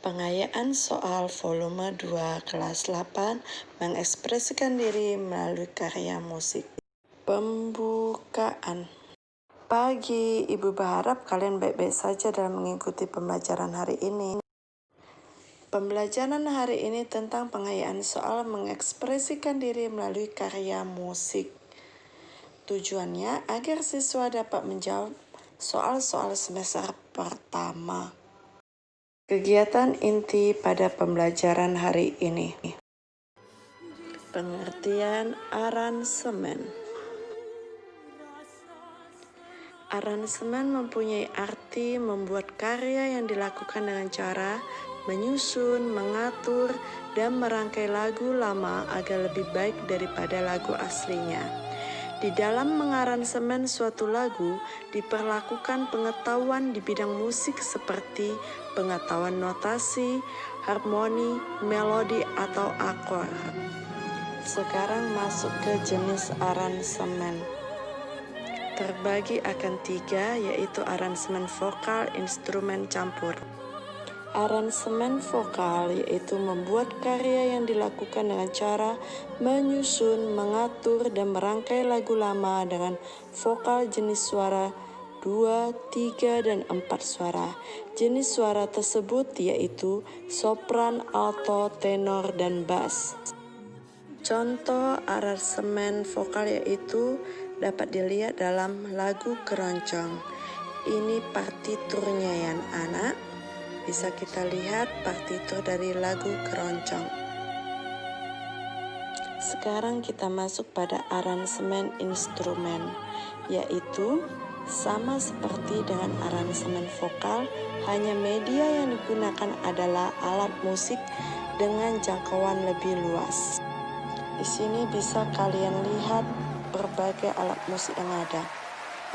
Pengayaan soal volume 2 kelas 8 mengekspresikan diri melalui karya musik. Pembukaan. Pagi, Ibu berharap kalian baik-baik saja dalam mengikuti pembelajaran hari ini. Pembelajaran hari ini tentang pengayaan soal mengekspresikan diri melalui karya musik. Tujuannya agar siswa dapat menjawab soal-soal semester pertama. Kegiatan inti pada pembelajaran hari ini. Pengertian aransemen. Aransemen mempunyai arti membuat karya yang dilakukan dengan cara menyusun, mengatur, dan merangkai lagu lama agar lebih baik daripada lagu aslinya. Di dalam mengaransemen suatu lagu, diperlakukan pengetahuan di bidang musik seperti pengetahuan notasi, harmoni, melodi, atau akord. Sekarang masuk ke jenis aransemen. Terbagi akan 3, yaitu aransemen vokal, instrumen campur. Aransemen vokal yaitu membuat karya yang dilakukan dengan cara menyusun, mengatur, dan merangkai lagu lama dengan vokal jenis suara 2, 3, dan 4 suara. Jenis suara tersebut yaitu sopran, alto, tenor, dan bass. Contoh aransemen vokal yaitu dapat dilihat dalam lagu Keroncong. Ini partiturnya ya anak. Bisa kita lihat partitur dari lagu Keroncong. Sekarang kita masuk pada aransemen instrumen, yaitu sama seperti dengan aransemen vokal, hanya media yang digunakan adalah alat musik dengan jangkauan lebih luas. Di sini bisa kalian lihat berbagai alat musik yang ada.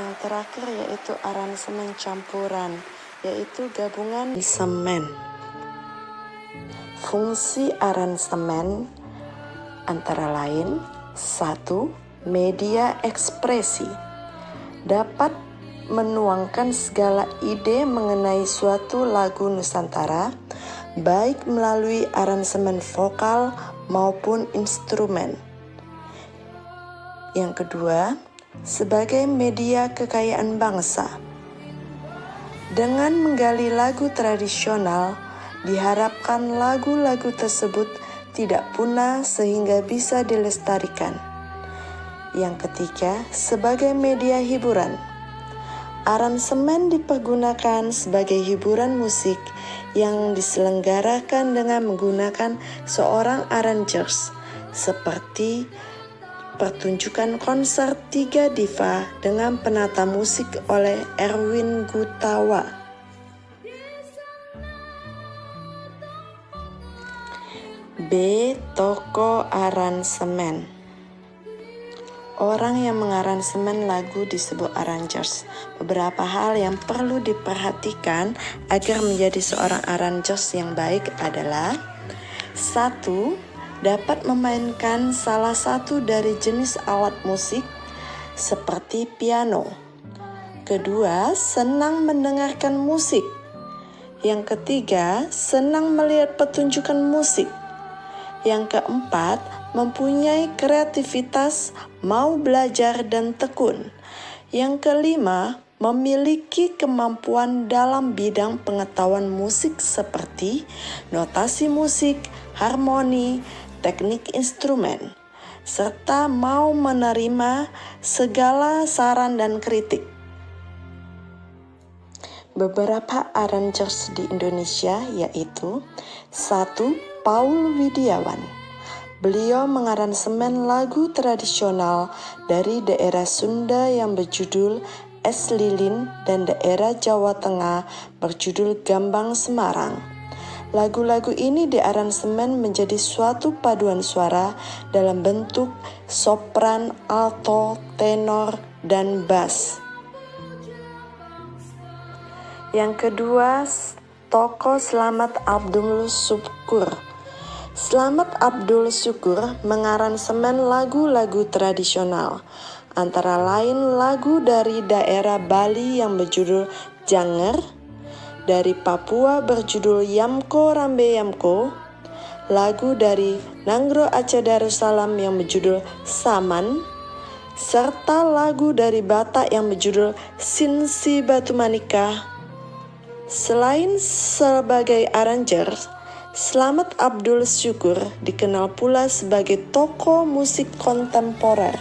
Yang terakhir yaitu aransemen campuran, yaitu gabungan aransemen. Fungsi aransemen antara lain 1. Media ekspresi. Dapat menuangkan segala ide mengenai suatu lagu Nusantara, baik melalui aransemen vokal maupun instrumen. Yang kedua, sebagai media kekayaan bangsa. Dengan menggali lagu tradisional, diharapkan lagu-lagu tersebut tidak punah sehingga bisa dilestarikan. Yang ketiga, sebagai media hiburan. Aransemen dipergunakan sebagai hiburan musik yang diselenggarakan dengan menggunakan seorang arrangers, seperti pertunjukan konser 3 diva dengan penata musik oleh Erwin Gutawa. B. Tokoh aransemen. Orang yang mengaransemen lagu disebut arrangers. Beberapa hal yang perlu diperhatikan agar menjadi seorang arrangers yang baik adalah 1. Dapat memainkan salah satu dari jenis alat musik seperti piano. Kedua, senang mendengarkan musik. Yang ketiga, senang melihat pertunjukan musik. Yang keempat, mempunyai kreativitas, mau belajar dan tekun. Yang kelima, memiliki kemampuan dalam bidang pengetahuan musik seperti notasi musik, harmoni, teknik instrumen, serta mau menerima segala saran dan kritik. Beberapa arrangers di Indonesia yaitu 1. Paul Widiawan. Beliau mengaransemen lagu tradisional dari daerah Sunda yang berjudul Es Lilin dan daerah Jawa Tengah berjudul Gambang Semarang. Lagu-lagu ini diaransemen menjadi suatu paduan suara dalam bentuk sopran, alto, tenor, dan bass. Yang kedua, tokoh Slamet Abdul Syukur. Slamet Abdul Syukur mengaransemen lagu-lagu tradisional, antara lain lagu dari daerah Bali yang berjudul Janger, dari Papua berjudul Yamko Rambe Yamko, lagu dari Nangro Aceh Darussalam yang berjudul Saman, serta lagu dari Batak yang berjudul Sinsi Batu Manika. Selain sebagai arranger, Slamet Abdul Syukur dikenal pula sebagai tokoh musik kontemporer.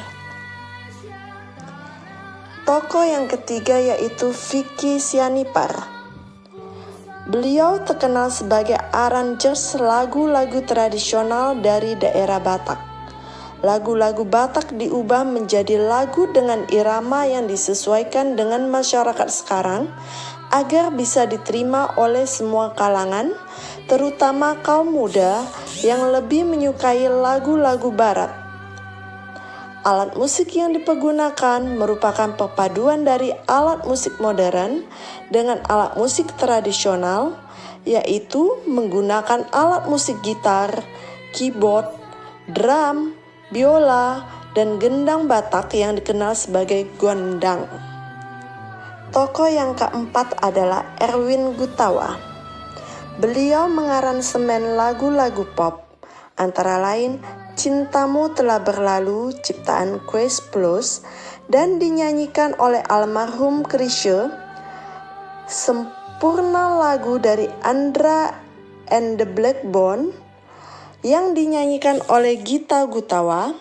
Tokoh yang ketiga yaitu Vicky Sianipar. Beliau terkenal sebagai arranger lagu-lagu tradisional dari daerah Batak. Lagu-lagu Batak diubah menjadi lagu dengan irama yang disesuaikan dengan masyarakat sekarang agar bisa diterima oleh semua kalangan, terutama kaum muda yang lebih menyukai lagu-lagu barat. Alat musik yang dipergunakan merupakan perpaduan dari alat musik modern dengan alat musik tradisional, yaitu menggunakan alat musik gitar, keyboard, drum, biola, dan gendang Batak yang dikenal sebagai gondang. Tokoh yang keempat adalah Erwin Gutawa. Beliau mengaransemen lagu-lagu pop, antara lain Cintamu Telah Berlalu ciptaan Quest Plus dan dinyanyikan oleh almarhum Chrisye, Sempurna lagu dari Andra and the Blackbone yang dinyanyikan oleh Gita Gutawa,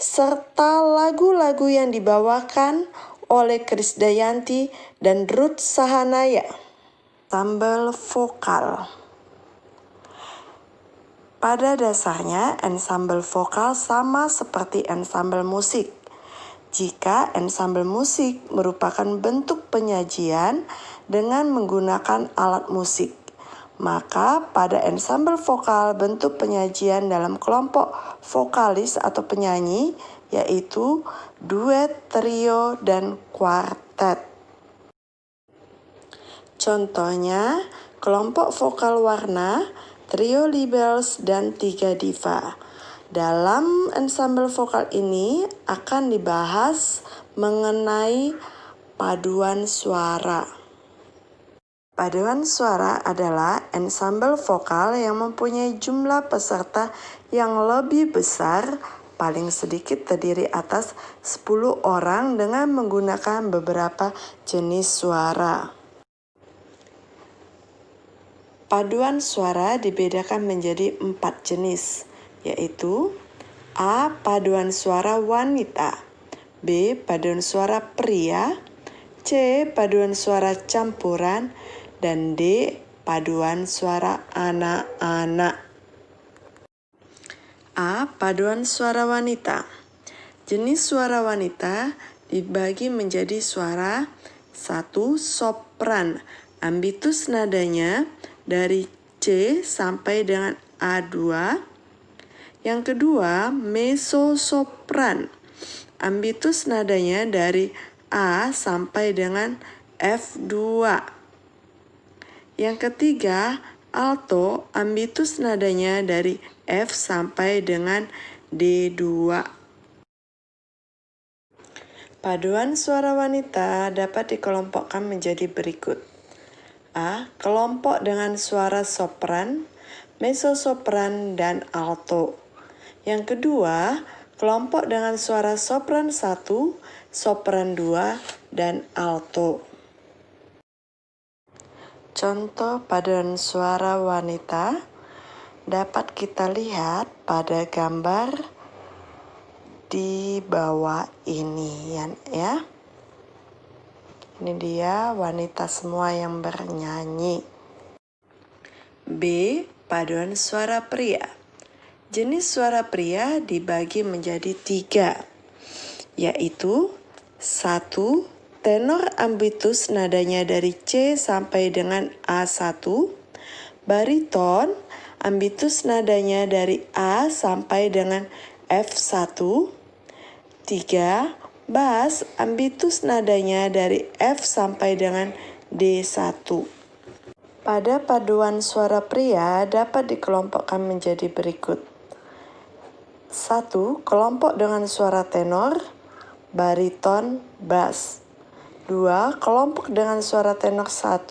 serta lagu-lagu yang dibawakan oleh Krisdayanti dan Ruth Sahanaya. Ensemble vokal. Pada dasarnya, ensemble vokal sama seperti ensemble musik. Jika ensemble musik merupakan bentuk penyajian dengan menggunakan alat musik, maka pada ensemble vokal bentuk penyajian dalam kelompok vokalis atau penyanyi yaitu duet, trio, dan kuartet. Contohnya, kelompok vokal warna, trio Libels, dan 3 diva. Dalam ensemble vokal ini akan dibahas mengenai paduan suara. Paduan suara adalah ensemble vokal yang mempunyai jumlah peserta yang lebih besar, paling sedikit terdiri atas 10 orang dengan menggunakan beberapa jenis suara. Paduan suara dibedakan menjadi 4 jenis, yaitu A. Paduan suara wanita, B. Paduan suara pria, C. Paduan suara campuran, dan D. Paduan suara anak-anak. A. Paduan suara wanita. Jenis suara wanita dibagi menjadi suara 1. Sopran, ambitus nadanya dari C sampai dengan A2. Yang kedua, mezzo-sopran, ambitus nadanya dari A sampai dengan F2. Yang ketiga, alto, ambitus nadanya dari F sampai dengan D2. Paduan suara wanita dapat dikelompokkan menjadi berikut. A. Kelompok dengan suara sopran, mezzo-sopran, dan alto. Yang kedua, kelompok dengan suara sopran 1, sopran 2, dan alto. Contoh paduan suara wanita dapat kita lihat pada gambar di bawah ini ya. Ini dia wanita semua yang bernyanyi. B. Paduan suara pria. Jenis suara pria dibagi menjadi 3, yaitu 1. Tenor ambitus nadanya dari C sampai dengan A1, bariton ambitus nadanya dari A sampai dengan F1, 3. Bass ambitus nadanya dari F sampai dengan D1. Pada paduan suara pria dapat dikelompokkan menjadi berikut. 1. Kelompok dengan suara tenor, bariton, bass. 2. Kelompok dengan suara tenor 1,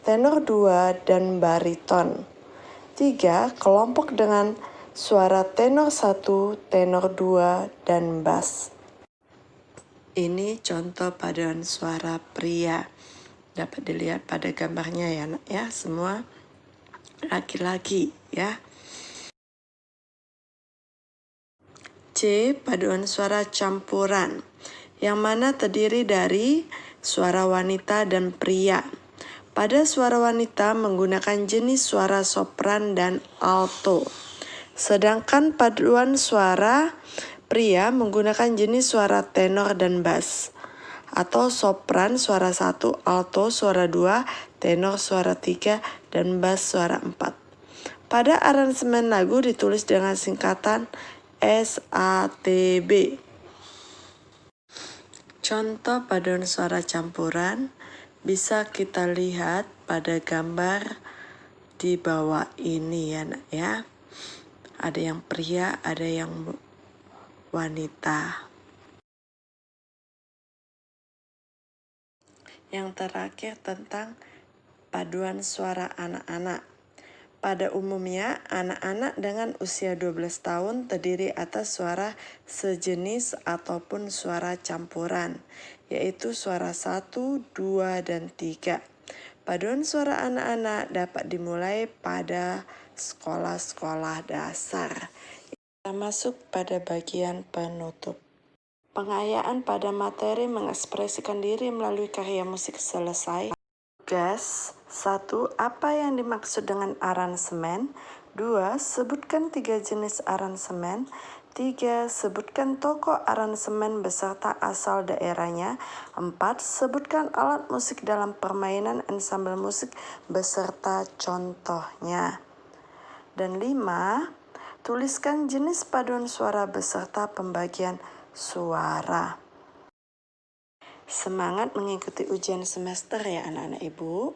tenor 2, dan bariton. 3. Kelompok dengan suara tenor 1, tenor 2, dan bass. Ini contoh paduan suara pria. Dapat dilihat pada gambarnya ya, nak ya, semua laki-laki ya. C. Paduan suara campuran, yang mana terdiri dari suara wanita dan pria. Pada suara wanita menggunakan jenis suara sopran dan alto. Sedangkan paduan suara pria menggunakan jenis suara tenor dan bass. Atau sopran suara 1, alto suara 2, tenor suara 3, dan bass suara 4. Pada aransemen lagu ditulis dengan singkatan SATB. Contoh paduan suara campuran bisa kita lihat pada gambar di bawah ini ya, nak ya. Ada yang pria, ada yang wanita. Yang terakhir tentang paduan suara anak-anak. Pada umumnya, anak-anak dengan usia 12 tahun terdiri atas suara sejenis ataupun suara campuran, yaitu suara 1, 2, dan 3. Paduan suara anak-anak dapat dimulai pada sekolah-sekolah dasar. Kita masuk pada bagian penutup. Pengayaan pada materi mengekspresikan diri melalui karya musik selesai. Tugas 1. Apa yang dimaksud dengan aransemen? 2. Sebutkan 3 jenis aransemen. 3. Sebutkan tokoh aransemen beserta asal daerahnya. 4. Sebutkan alat musik dalam permainan ensemble musik beserta contohnya. Dan 5. Tuliskan jenis paduan suara beserta pembagian suara. Semangat mengikuti ujian semester ya anak-anak ibu.